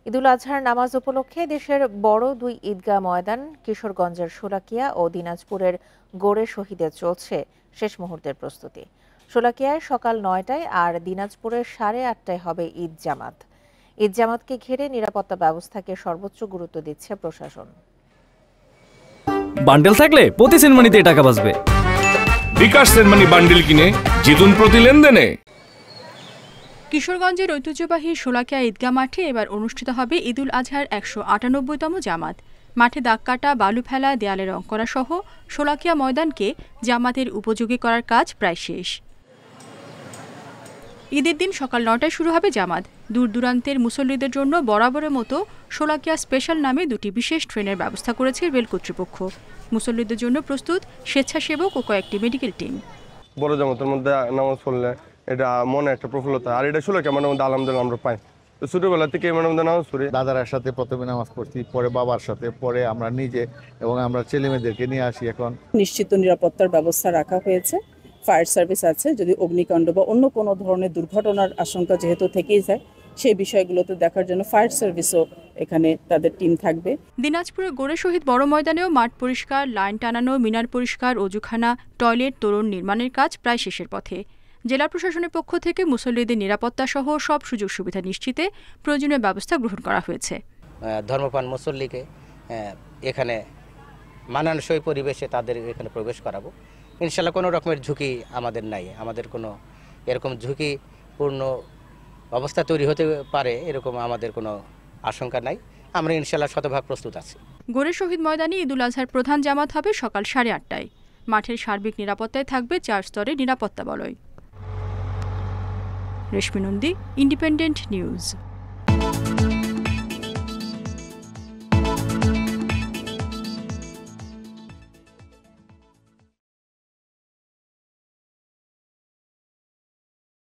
ঈদুল আজহার নামাজ উপলক্ষে দেশের বড় দুই ঈদগাহ ময়দান কিশোরগঞ্জের শোলাকিয়া ও দিনাজপুরের গোড়ে শহীদে চলছে শেষ মুহূর্তের প্রস্তুতি। শোলাকিয়ায় সকাল ৯টায় আর দিনাজপুরের 8:30টায় হবে ঈদ জামাত। ঈদ জামাতকে ঘিরে নিরাপত্তা ব্যবস্থাকে সর্বোচ্চ গুরুত্ব দিচ্ছে প্রশাসন। বান্ডেল থাকলে প্রতি সেনমানিতে টাকা বাঁচবে। বিকাশ সেনমানি বান্ডেল কিনে জিতুন প্রতি লেনদেনে। কিশোরগঞ্জের ঐতিহ্যবাহী শোলাকিয়া ঈদগাহ মাঠে এবার অনুষ্ঠিত হবে ঈদুল আজহার ১৯৮তম জামাত। মাঠে দাগ কাটা, বালু ফেলা, দেয়ালে রং করা সহ শোলাকিয়া ময়দানকে জামাতের উপযোগী করার কাজ প্রায় শেষ। ঈদের দিন সকাল ৯টায় শুরু হবে জামাত। দূর দূরান্তের মুসল্লিদের জন্য বরাবরের মতো শোলাকিয়া স্পেশাল নামে দুটি বিশেষ ট্রেনের ব্যবস্থা করেছে রেল কর্তৃপক্ষ। মুসল্লিদের জন্য প্রস্তুত স্বেচ্ছাসেবক ও কয়েকটি মেডিকেল টিম। বড় জামাতের মধ্যে নামাজ পড়লে এটা মনে একটা প্রফুল্লতা, আর এটা শোলাকিয়া মানে মধ্যে আলহামদুলিল্লাহ আমরা পাই। ছোটবেলা থেকে মানে মধ্যে নামাজ পড়ি, দাদার সাথে প্রথমে নামাজ পড়ছি, পরে বাবার সাথে, পরে আমরা নিজে এবং আমরা ছেলে মেয়েদেরকে নিয়ে আসি। এখন নিশ্চিত নিরাপত্তার ব্যবস্থা রাখা হয়েছে, ফায়ার সার্ভিস আছে, যদি অগ্নিকাণ্ড বা অন্য কোনো ধরনের দুর্ঘটনার আশঙ্কা যেহেতু থেকেই যায় সেই বিষয়গুলোতে দেখার জন্য ফায়ার সার্ভিসও এখানে তাদের টিম থাকবে। দিনাজপুরের গোড়ে শহীদ বড় ময়দানেও মাঠ পরিষ্কার, লাইন টানানো, মিনার পরিষ্কার, অজুখানা, টয়লেট, তোরণ নির্মাণের কাজ প্রায় শেষের পথে। জেলা প্রশাসনের পক্ষ থেকে মুসল্লিদের নিরাপত্তা সহ সব সুযোগ সুবিধা নিশ্চিতে প্রয়োজনীয় ব্যবস্থা গ্রহণ করা হয়েছে। ধর্মপ্রাণ মুসল্লিকে এখানে মানানসই পরিবেশে তাদের এখানে প্রবেশ করাবো। ইনশাল্লাহ কোনো রকমের ঝুঁকি আমাদের নাই, আমাদের কোনো এরকম ঝুঁকিপূর্ণ অবস্থা তৈরি হতে পারে এরকম আমাদের কোনো আশঙ্কা নাই। আমরা ইনশাল্লাহ শতভাগ প্রস্তুত আছি। গোড়ে শহীদ ময়দানে ঈদুল আজহার প্রধান জামাত হবে সকাল 8:30টায়। মাঠের সার্বিক নিরাপত্তায় থাকবে 4 স্তরের নিরাপত্তা বলয়। রেশমি নন্দী, ইন্ডিপেন্ডেন্ট নিউজ।